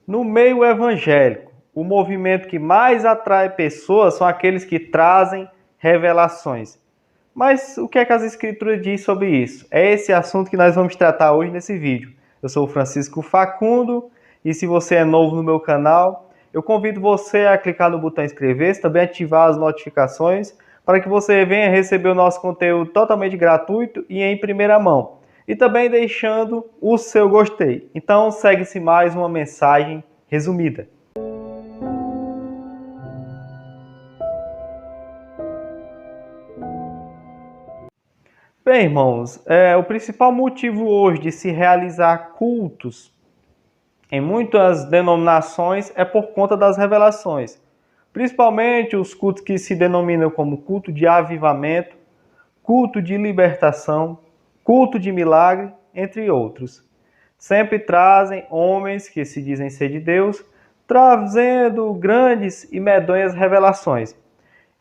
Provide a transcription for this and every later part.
No meio evangélico, o movimento que mais atrai pessoas são aqueles que trazem revelações. Mas o que é que as escrituras diz sobre isso? É esse assunto que nós vamos tratar hoje nesse vídeo. Eu sou o Francisco Facundo e se você é novo no meu canal, eu convido você a clicar no botão inscrever-se, também ativar as notificações para que você venha receber o nosso conteúdo totalmente gratuito e em primeira mão. E também deixando o seu gostei. Então segue-se mais uma mensagem resumida. Bem, irmãos, o principal motivo hoje de se realizar cultos em muitas denominações é por conta das revelações. Principalmente os cultos que se denominam como culto de avivamento, culto de libertação, culto de milagre, entre outros. Sempre trazem homens que se dizem ser de Deus, trazendo grandes e medonhas revelações.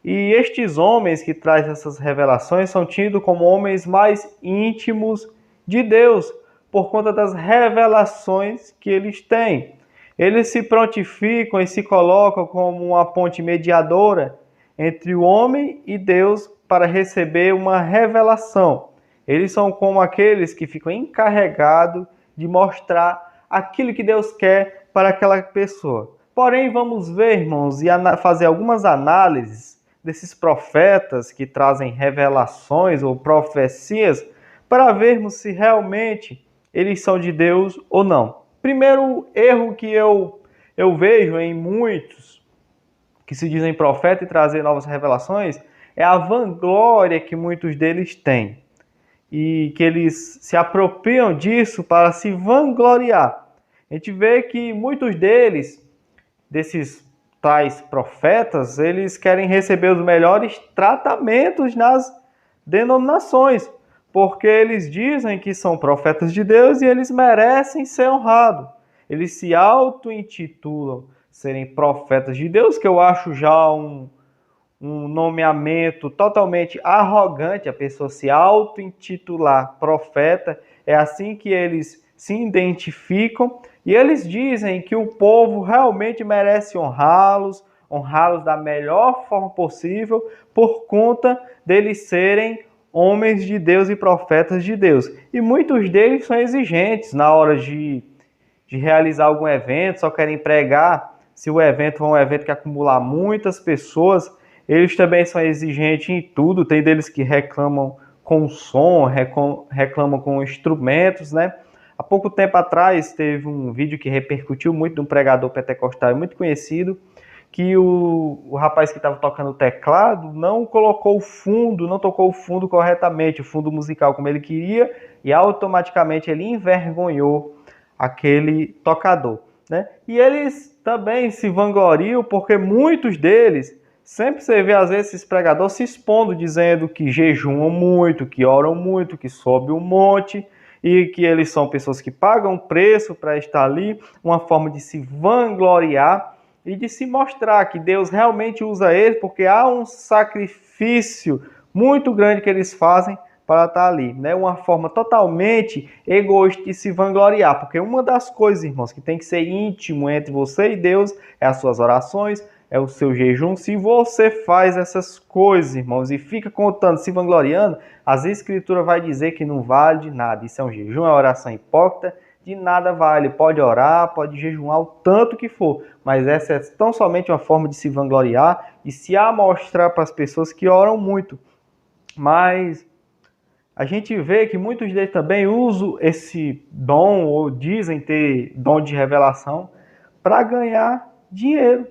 E estes homens que trazem essas revelações são tidos como homens mais íntimos de Deus, por conta das revelações que eles têm. Eles se prontificam e se colocam como uma ponte mediadora entre o homem e Deus para receber uma revelação. Eles são como aqueles que ficam encarregados de mostrar aquilo que Deus quer para aquela pessoa. Porém, vamos ver, irmãos, e fazer algumas análises desses profetas que trazem revelações ou profecias para vermos se realmente eles são de Deus ou não. Primeiro erro que eu vejo em muitos que se dizem profeta e trazer novas revelações é a vanglória que muitos deles têm e que eles se apropriam disso para se vangloriar. A gente vê que muitos desses tais profetas, eles querem receber os melhores tratamentos nas denominações, porque eles dizem que são profetas de Deus e eles merecem ser honrados. Eles se auto-intitulam serem profetas de Deus, que eu acho já um nomeamento totalmente arrogante, a pessoa se auto-intitular profeta, é assim que eles se identificam, e eles dizem que o povo realmente merece honrá-los da melhor forma possível, por conta deles serem homens de Deus e profetas de Deus. E muitos deles são exigentes na hora de realizar algum evento, só querem pregar. Se o evento for um evento que acumular muitas pessoas, eles também são exigentes em tudo. Tem deles que reclamam com som, reclamam com instrumentos, né? Há pouco tempo atrás teve um vídeo que repercutiu muito de um pregador pentecostal muito conhecido, que o rapaz que estava tocando o teclado não colocou o fundo, não tocou o fundo corretamente, o fundo musical como ele queria, e automaticamente ele envergonhou aquele tocador, né? E eles também se vangloriam porque muitos deles, sempre você vê às vezes esses pregadores se expondo, dizendo que jejuam muito, que oram muito, que sobe um monte, e que eles são pessoas que pagam preço para estar ali, uma forma de se vangloriar e de se mostrar que Deus realmente usa eles, porque há um sacrifício muito grande que eles fazem para estar ali, né? Uma forma totalmente egoísta de se vangloriar, porque uma das coisas, irmãos, que tem que ser íntimo entre você e Deus é as suas orações, é o seu jejum. Se você faz essas coisas, irmãos, e fica contando, se vangloriando, as escrituras vai dizer que não vale de nada. Isso é um jejum, é uma oração hipócrita, de nada vale. Pode orar, pode jejuar o tanto que for, mas essa é tão somente uma forma de se vangloriar e se amostrar para as pessoas que oram muito. Mas a gente vê que muitos deles também usam esse dom, ou dizem ter dom de revelação, para ganhar dinheiro,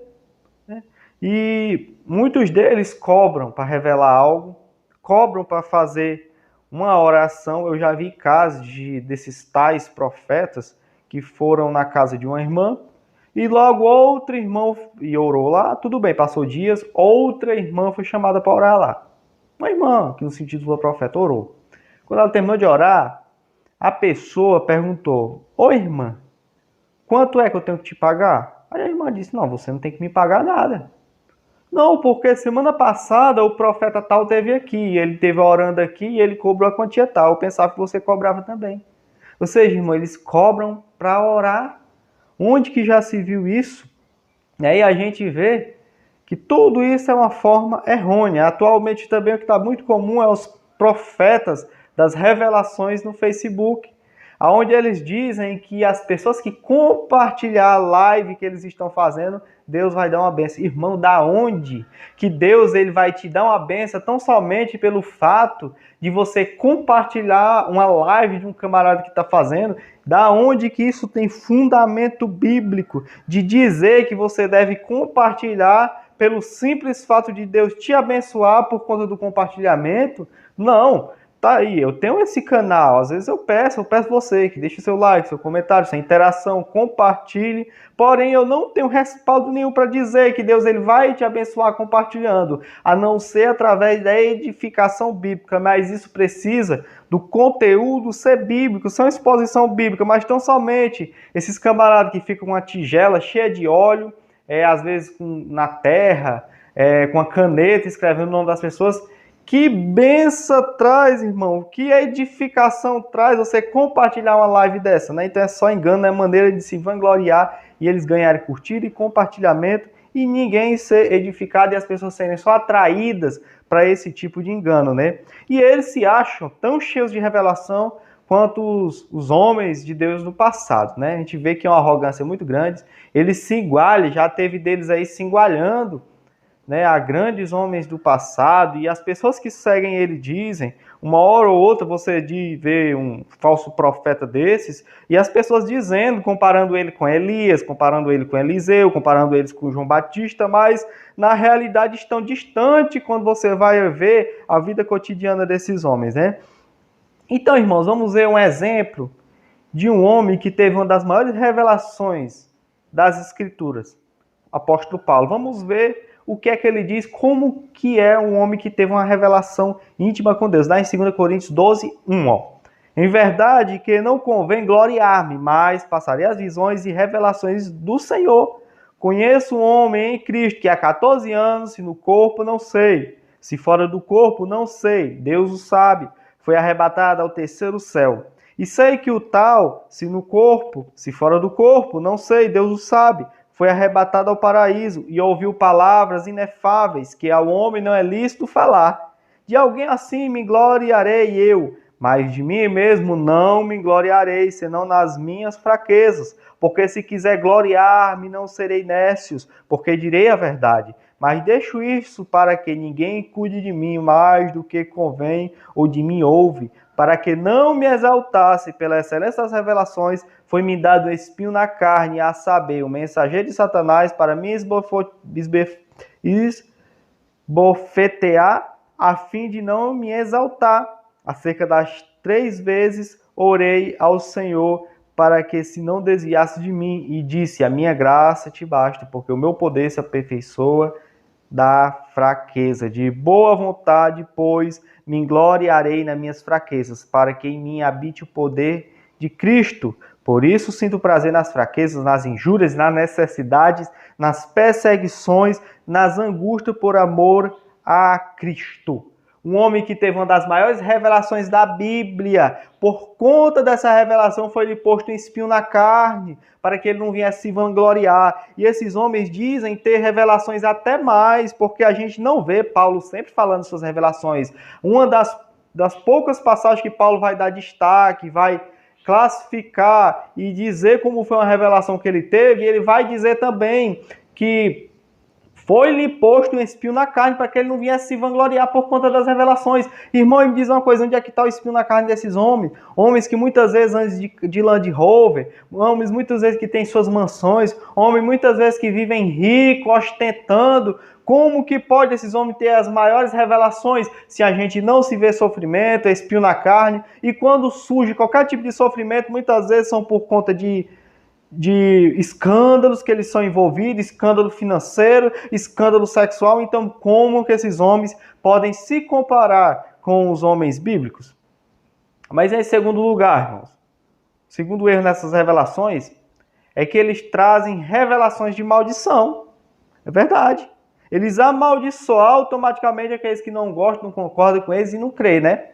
né? E muitos deles cobram para revelar algo, cobram para fazer uma oração. Eu já vi casos desses tais profetas que foram na casa de uma irmã e logo outra irmã e orou lá, tudo bem, passou dias, outra irmã foi chamada para orar lá. Uma irmã, que no sentido do profeta, orou. Quando ela terminou de orar, a pessoa perguntou: ô irmã, quanto é que eu tenho que te pagar? Aí a irmã disse: não, você não tem que me pagar nada. Não, porque semana passada o profeta tal teve aqui, ele teve orando aqui e ele cobrou a quantia tal. Eu pensava que você cobrava também. Ou seja, irmão, eles cobram para orar. Onde que já se viu isso? E aí a gente vê que tudo isso é uma forma errônea. Atualmente também o que está muito comum é os profetas das revelações no Facebook, onde eles dizem que as pessoas que compartilhar a live que eles estão fazendo, Deus vai dar uma bênção. Irmão, da onde que Deus ele vai te dar uma bênção tão somente pelo fato de você compartilhar uma live de um camarada que está fazendo? Da onde que isso tem fundamento bíblico de dizer que você deve compartilhar pelo simples fato de Deus te abençoar por conta do compartilhamento? Não. Tá aí, eu tenho esse canal, às vezes eu peço você que deixe seu like, seu comentário, sua interação, compartilhe, porém eu não tenho respaldo nenhum para dizer que Deus ele vai te abençoar compartilhando, a não ser através da edificação bíblica, mas isso precisa do conteúdo ser bíblico, ser uma exposição bíblica, mas tão somente esses camaradas que ficam com uma tigela cheia de óleo, às vezes na terra, com a caneta escrevendo o nome das pessoas. Que benção traz, irmão, que edificação traz você compartilhar uma live dessa, né? Então é só engano, é maneira de se vangloriar e eles ganharem curtida e compartilhamento e ninguém ser edificado e as pessoas serem só atraídas para esse tipo de engano, né? E eles se acham tão cheios de revelação quanto os homens de Deus do passado, né? A gente vê que é uma arrogância muito grande, eles se igualam, já teve deles aí se igualando, né, a grandes homens do passado, e as pessoas que seguem ele dizem, uma hora ou outra você vê um falso profeta desses, e as pessoas dizendo, comparando ele com Elias, comparando ele com Eliseu, comparando eles com João Batista, mas na realidade estão distantes quando você vai ver a vida cotidiana desses homens, né? Então, irmãos, vamos ver um exemplo de um homem que teve uma das maiores revelações das Escrituras, apóstolo Paulo. Vamos ver o que é que ele diz, como que é um homem que teve uma revelação íntima com Deus. Lá em 2 Coríntios 12, 1, ó. Em verdade que não convém gloriar-me, mas passarei as visões e revelações do Senhor. Conheço um homem em Cristo que há 14 anos, se no corpo, não sei. Se fora do corpo, não sei. Deus o sabe. Foi arrebatado ao terceiro céu. E sei que o tal, se no corpo, se fora do corpo, não sei. Deus o sabe. Foi arrebatado ao paraíso e ouviu palavras inefáveis que ao homem não é lícito falar. De alguém assim me gloriarei eu, mas de mim mesmo não me gloriarei, senão nas minhas fraquezas. Porque se quiser gloriar-me, não serei nécios, porque direi a verdade. Mas deixo isso para que ninguém cuide de mim mais do que convém ou de mim ouve, para que não me exaltasse pela excelência das revelações, foi-me dado um espinho na carne, a saber, o mensageiro de Satanás, para me esbofetear, a fim de não me exaltar. Acerca das 3 vezes orei ao Senhor, para que se não desviasse de mim, e disse, a minha graça te basta, porque o meu poder se aperfeiçoa da fraqueza. De boa vontade, pois, me gloriarei nas minhas fraquezas, para que em mim habite o poder de Cristo. Por isso sinto prazer nas fraquezas, nas injúrias, nas necessidades, nas perseguições, nas angústias por amor a Cristo. Um homem que teve uma das maiores revelações da Bíblia. Por conta dessa revelação foi-lhe posto um espinho na carne, para que ele não viesse se vangloriar. E esses homens dizem ter revelações até mais, porque a gente não vê Paulo sempre falando suas revelações. Uma das poucas passagens que Paulo vai dar destaque, vai classificar e dizer como foi uma revelação que ele teve, e ele vai dizer também que foi-lhe posto um espinho na carne para que ele não viesse se vangloriar por conta das revelações. Irmão, me diz uma coisa, onde é que está o espinho na carne desses homens? Homens que muitas vezes antes de Land Rover, homens muitas vezes que têm suas mansões, homens muitas vezes que vivem rico, ostentando. Como que pode esses homens ter as maiores revelações se a gente não se vê sofrimento, é espinho na carne? E quando surge qualquer tipo de sofrimento, muitas vezes são por conta de escândalos que eles são envolvidos, escândalo financeiro, escândalo sexual. Então, como que esses homens podem se comparar com os homens bíblicos? Mas em segundo lugar, irmãos, o segundo erro nessas revelações é que eles trazem revelações de maldição. É verdade. Eles amaldiçoam automaticamente aqueles que não gostam, não concordam com eles e não creem, né?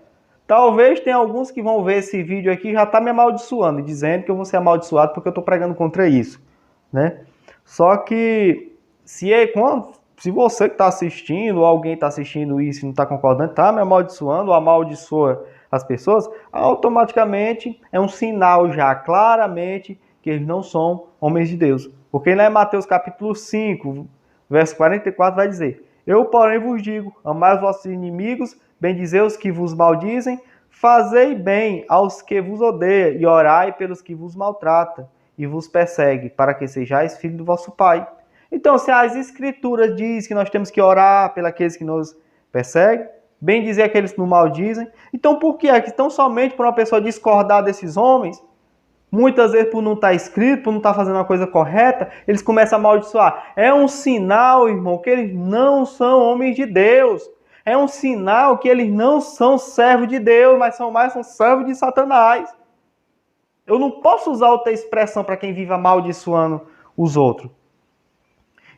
Talvez tenha alguns que vão ver esse vídeo aqui e já está me amaldiçoando, dizendo que eu vou ser amaldiçoado porque eu estou pregando contra isso. né? Só que se você que está assistindo, ou alguém está assistindo isso e não está concordando, está me amaldiçoando ou amaldiçoa as pessoas, automaticamente é um sinal já claramente que eles não são homens de Deus. Porque lá em Mateus capítulo 5, verso 44 vai dizer: Eu, porém, vos digo, amai os vossos inimigos, bendizei os que vos maldizem, fazei bem aos que vos odeiam e orai pelos que vos maltratam e vos perseguem, para que sejais filhos do vosso Pai. Então, se as Escrituras dizem que nós temos que orar pelos que nos perseguem, bem dizer aqueles que nos maldizem, então por que é que tão somente por uma pessoa discordar desses homens, muitas vezes por não estar escrito, por não estar fazendo uma coisa correta, eles começam a amaldiçoar? É um sinal, irmão, que eles não são homens de Deus. É um sinal que eles não são servos de Deus, mas são servos de Satanás. Eu não posso usar outra expressão para quem vive amaldiçoando os outros.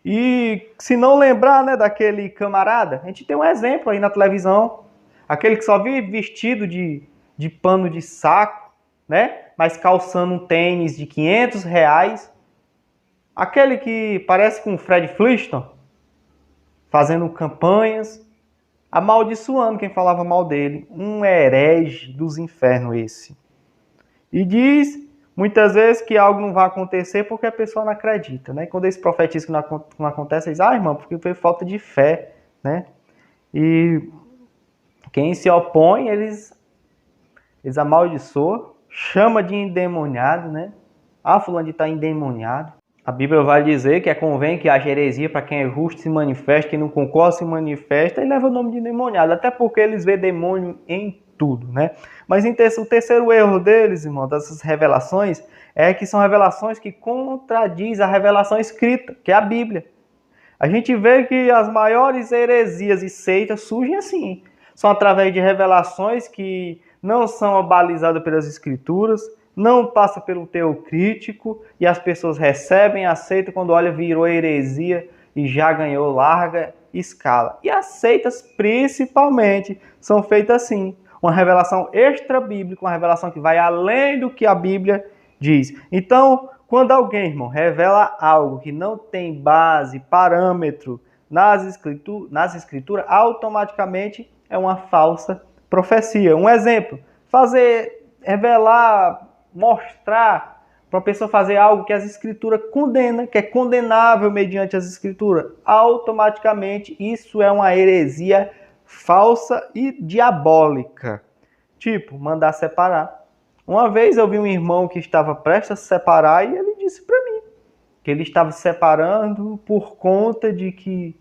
E se não lembrar, né, daquele camarada, a gente tem um exemplo aí na televisão, aquele que só vive vestido de pano de saco, né, mas calçando um tênis de R$ 500, aquele que parece com o Fred Flintstone, fazendo campanhas, amaldiçoando quem falava mal dele, um herege dos infernos esse. E diz muitas vezes que algo não vai acontecer porque a pessoa não acredita, né? E quando eles profetizam que não acontece, eles dizem, irmão, porque foi falta de fé, né? E quem se opõe, eles amaldiçoam, chama de endemoniado, né? Fulano de estar endemoniado. A Bíblia vai dizer que convém que haja heresia para quem é justo se manifeste, quem não concorda se manifesta e leva o nome de endemoniado, até porque eles vê demônio em tudo, né? Mas o terceiro erro deles, irmão, dessas revelações, é que são revelações que contradizem a revelação escrita, que é a Bíblia. A gente vê que as maiores heresias e seitas surgem assim. São através de revelações que não são abalizadas pelas escrituras, não passa pelo teor crítico, e as pessoas recebem, aceitam, quando olha, virou heresia e já ganhou larga escala. E as seitas, principalmente, são feitas assim. Uma revelação extra-bíblica, uma revelação que vai além do que a Bíblia diz. Então, quando alguém, irmão, revela algo que não tem base, parâmetro nas escrituras, automaticamente é uma falsa profecia. Um exemplo, revelar, mostrar para a pessoa fazer algo que as escrituras condenam, que é condenável mediante as escrituras, automaticamente isso é uma heresia falsa e diabólica. Tipo, mandar separar. Uma vez eu vi um irmão que estava prestes a se separar e ele disse para mim que ele estava se separando por conta de que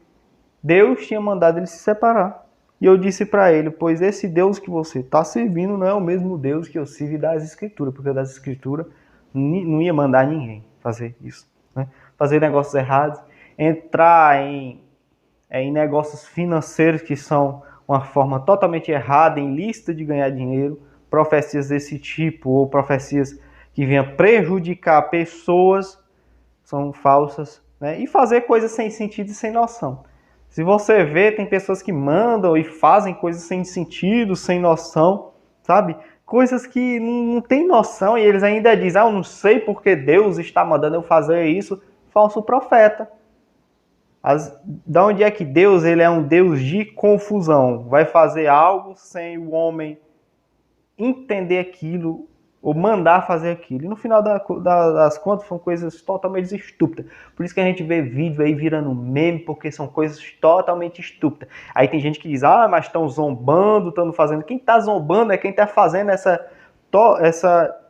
Deus tinha mandado ele se separar. E eu disse para ele, pois esse Deus que você está servindo não é o mesmo Deus que eu sirvo das Escrituras, porque das Escrituras não ia mandar ninguém fazer isso, né? Fazer negócios errados, entrar em negócios financeiros que são uma forma totalmente errada, ilícita de ganhar dinheiro, profecias desse tipo, ou profecias que venham prejudicar pessoas, são falsas, né? E fazer coisas sem sentido e sem noção. Se você vê, tem pessoas que mandam e fazem coisas sem sentido, sem noção, sabe? Coisas que não tem noção e eles ainda dizem, eu não sei porque Deus está mandando eu fazer isso. Falso profeta. Da onde é que Deus, ele é um Deus de confusão? Vai fazer algo sem o homem entender aquilo ou mandar fazer aquilo. E no final das contas são coisas totalmente estúpidas. Por isso que a gente vê vídeo aí virando meme, porque são coisas totalmente estúpidas. Aí tem gente que diz, mas estão zombando, estão fazendo. Quem está zombando é quem está fazendo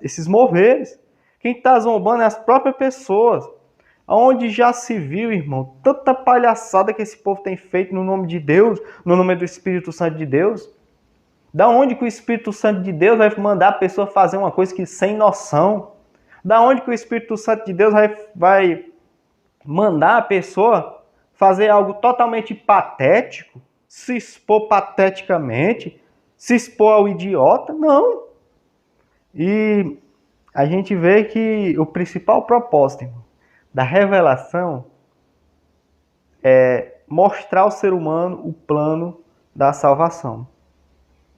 esses moveres. Quem está zombando é as próprias pessoas. Onde já se viu, irmão, tanta palhaçada que esse povo tem feito no nome de Deus, no nome do Espírito Santo de Deus. Da onde que o Espírito Santo de Deus vai mandar a pessoa fazer uma coisa que sem noção? Da onde que o Espírito Santo de Deus vai mandar a pessoa fazer algo totalmente patético? Se expor pateticamente? Se expor ao idiota? Não. E a gente vê que o principal propósito, irmão, da revelação é mostrar ao ser humano o plano da salvação.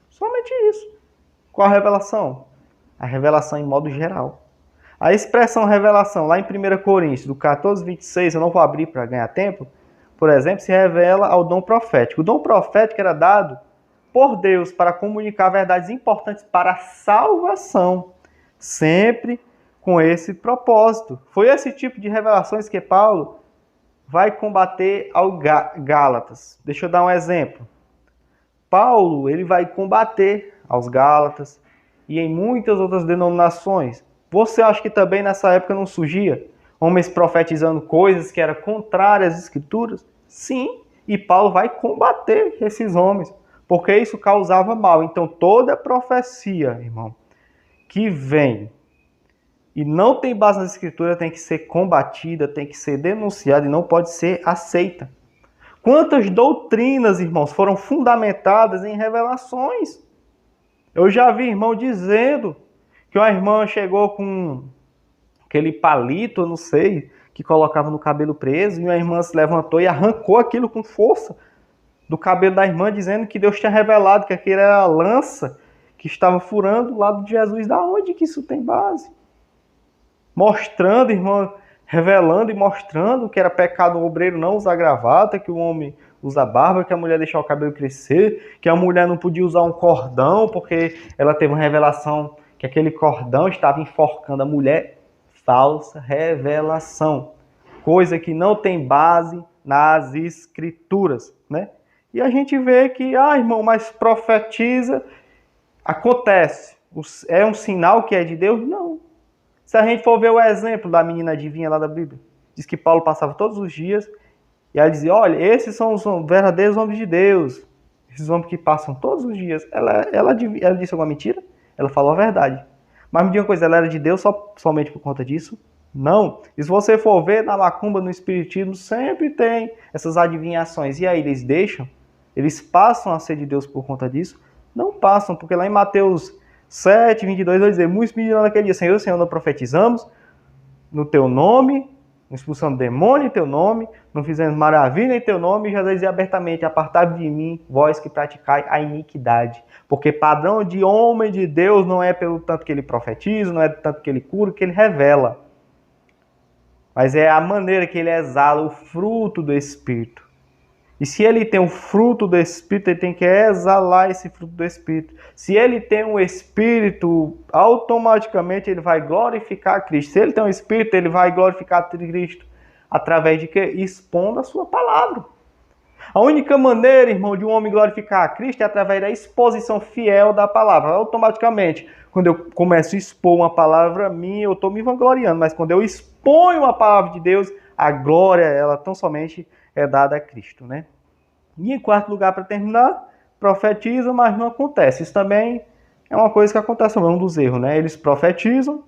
Somente isso. Qual a revelação? A revelação em modo geral. A expressão revelação, lá em 1 Coríntios, do 14, 26, eu não vou abrir para ganhar tempo, por exemplo, se revela ao dom profético. O dom profético era dado por Deus para comunicar verdades importantes para a salvação, sempre com esse propósito. Foi esse tipo de revelações que Paulo vai combater ao Gálatas. Deixa eu dar um exemplo. Paulo, ele vai combater aos Gálatas e em muitas outras denominações. Você acha que também nessa época não surgia homens profetizando coisas que eram contrárias às Escrituras? Sim, e Paulo vai combater esses homens, porque isso causava mal. Então toda profecia, irmão, que vem e não tem base na Escritura tem que ser combatida, tem que ser denunciada e não pode ser aceita. Quantas doutrinas, irmãos, foram fundamentadas em revelações? Eu já vi irmão dizendo que uma irmã chegou com aquele palito, eu não sei, que colocava no cabelo preso, e uma irmã se levantou e arrancou aquilo com força do cabelo da irmã, dizendo que Deus tinha revelado que aquilo era a lança que estava furando o lado de Jesus. Da onde que isso tem base? Mostrando, irmã, revelando e mostrando que era pecado o obreiro não usar gravata, que o homem usa barba, que a mulher deixar o cabelo crescer, que a mulher não podia usar um cordão, porque ela teve uma revelação que aquele cordão estava enforcando a mulher. Falsa revelação. Coisa que não tem base nas Escrituras, né? E a gente vê que, irmão, mas profetiza, acontece. É um sinal que é de Deus? Não. Se a gente for ver o exemplo da menina adivinha lá da Bíblia, diz que Paulo passava todos os dias e ela dizia, olha, esses são os verdadeiros homens de Deus. Esses homens que passam todos os dias. Ela disse alguma mentira? Ela falou a verdade. Mas me diga uma coisa, ela era de Deus somente por conta disso? Não. E se você for ver na macumba, no espiritismo, sempre tem essas adivinhações. E aí eles deixam? Eles passam a ser de Deus por conta disso? Não passam, porque lá em Mateus 7, 22, vai dizer, muitos me dirão naquele dia, Senhor, não profetizamos no teu nome, não expulsamos demônio em teu nome, não fizemos maravilha em teu nome, e já dizia abertamente, apartai de mim, vós que praticai a iniquidade. Porque padrão de homem de Deus não é pelo tanto que ele profetiza, não é pelo tanto que ele cura, que ele revela. Mas é a maneira que ele exala o fruto do Espírito. E se ele tem o fruto do Espírito, ele tem que exalar esse fruto do Espírito. Se ele tem um Espírito, automaticamente ele vai glorificar a Cristo. Se ele tem um Espírito, ele vai glorificar a Cristo. Através de quê? Expondo a sua palavra. A única maneira, irmão, de um homem glorificar a Cristo é através da exposição fiel da palavra. Automaticamente, quando eu começo a expor uma palavra minha, eu estou me vangloriando. Mas quando eu exponho a palavra de Deus, a glória, ela tão somente é dada a Cristo, né? E em quarto lugar, para terminar, profetizam, mas não acontece. Isso também é uma coisa que acontece, é um dos erros, né? Eles profetizam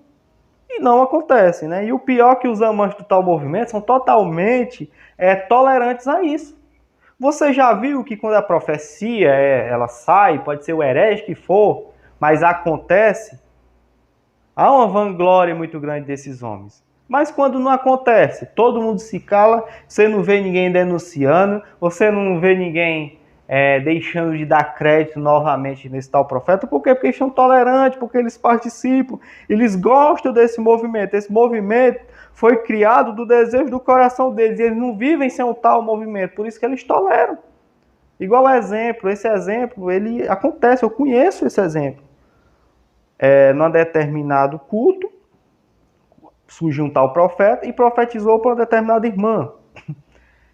e não acontece, né? E o pior é que os amantes do tal movimento são totalmente tolerantes a isso. Você já viu que quando a profecia ela sai, pode ser o herege que for, mas acontece, há uma vanglória muito grande desses homens. Mas quando não acontece, todo mundo se cala, você não vê ninguém denunciando, você não vê ninguém deixando de dar crédito novamente nesse tal profeta. Por quê? Porque eles são tolerantes, porque eles participam, eles gostam desse movimento. Esse movimento foi criado do desejo do coração deles, e eles não vivem sem o tal movimento, por isso que eles toleram. Igual exemplo, esse exemplo, ele acontece, eu conheço esse exemplo. Num determinado culto, surgiu um tal profeta e profetizou para uma determinada irmã.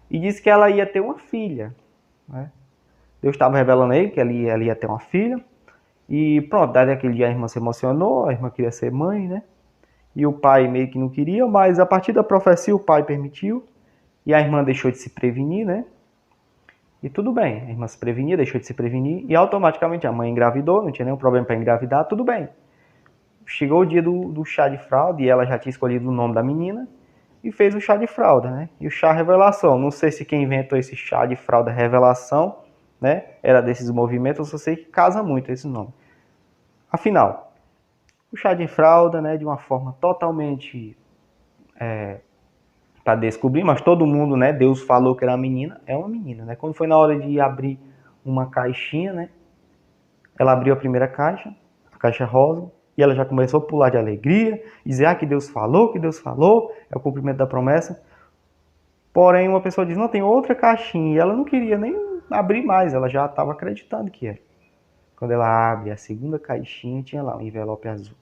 E disse que ela ia ter uma filha, né? Deus estava revelando a ele que ela ia ter uma filha. E pronto, daí aquele dia a irmã se emocionou, a irmã queria ser mãe, né? E o pai meio que não queria, mas a partir da profecia o pai permitiu. E a irmã deixou de se prevenir, né? E tudo bem, a irmã se prevenia, deixou de se prevenir. E automaticamente a mãe engravidou, não tinha nenhum problema para engravidar, tudo bem. Chegou o dia do chá de fralda e ela já tinha escolhido o nome da menina e fez o chá de fralda, né? E o chá revelação, não sei se quem inventou esse chá de fralda revelação, né? Era desses movimentos, eu só sei que casa muito esse nome. Afinal, o chá de fralda, né? De uma forma totalmente para descobrir, mas todo mundo, né? Deus falou que era uma menina, é uma menina, né? Quando foi na hora de abrir uma caixinha, né? Ela abriu a primeira caixa, a caixa rosa. E ela já começou a pular de alegria, dizer que Deus falou, é o cumprimento da promessa. Porém, uma pessoa diz, não, tem outra caixinha, e ela não queria nem abrir mais, ela já estava acreditando que era. Quando ela abre a segunda caixinha, tinha lá um envelope azul.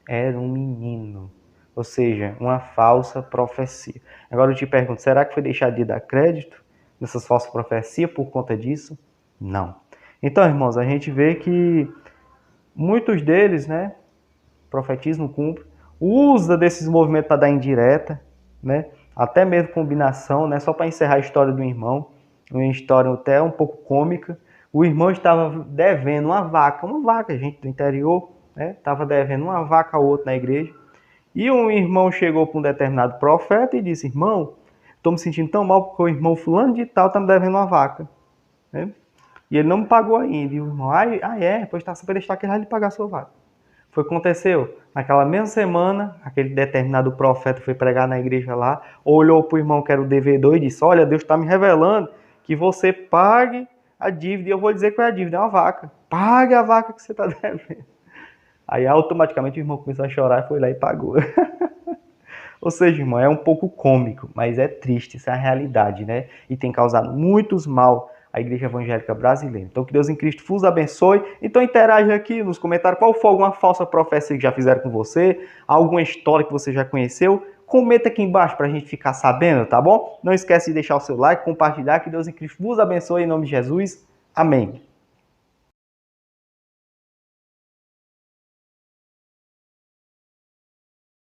Era um menino, ou seja, uma falsa profecia. Agora eu te pergunto, será que foi deixado de dar crédito nessas falsas profecias por conta disso? Não. Então, irmãos, a gente vê que muitos deles, né, profetismo cumpre, usa desses movimentos para dar indireta, né, até mesmo combinação, né, só para encerrar a história do irmão, uma história até um pouco cômica. O irmão estava devendo uma vaca, gente do interior, né, estava devendo uma vaca a outro na igreja, e um irmão chegou para um determinado profeta e disse, irmão, estou me sentindo tão mal porque o irmão fulano de tal está me devendo uma vaca, né? E ele não me pagou ainda. E o irmão, pois está para deixar que ele vai lhe pagar a sua vaca. Foi o que aconteceu. Naquela mesma semana, aquele determinado profeta foi pregar na igreja lá, olhou para o irmão que era o devedor e disse, olha, Deus está me revelando que você pague a dívida, e eu vou dizer qual é a dívida, é uma vaca. Pague a vaca que você está devendo. Aí automaticamente o irmão começou a chorar e foi lá e pagou. Ou seja, irmão, é um pouco cômico, mas é triste, isso é a realidade, né? E tem causado muitos mal à igreja evangélica brasileira. Então, que Deus em Cristo vos abençoe. Então, interage aqui nos comentários qual foi alguma falsa profecia que já fizeram com você, alguma história que você já conheceu. Comenta aqui embaixo para a gente ficar sabendo, tá bom? Não esquece de deixar o seu like, compartilhar. Que Deus em Cristo vos abençoe em nome de Jesus. Amém.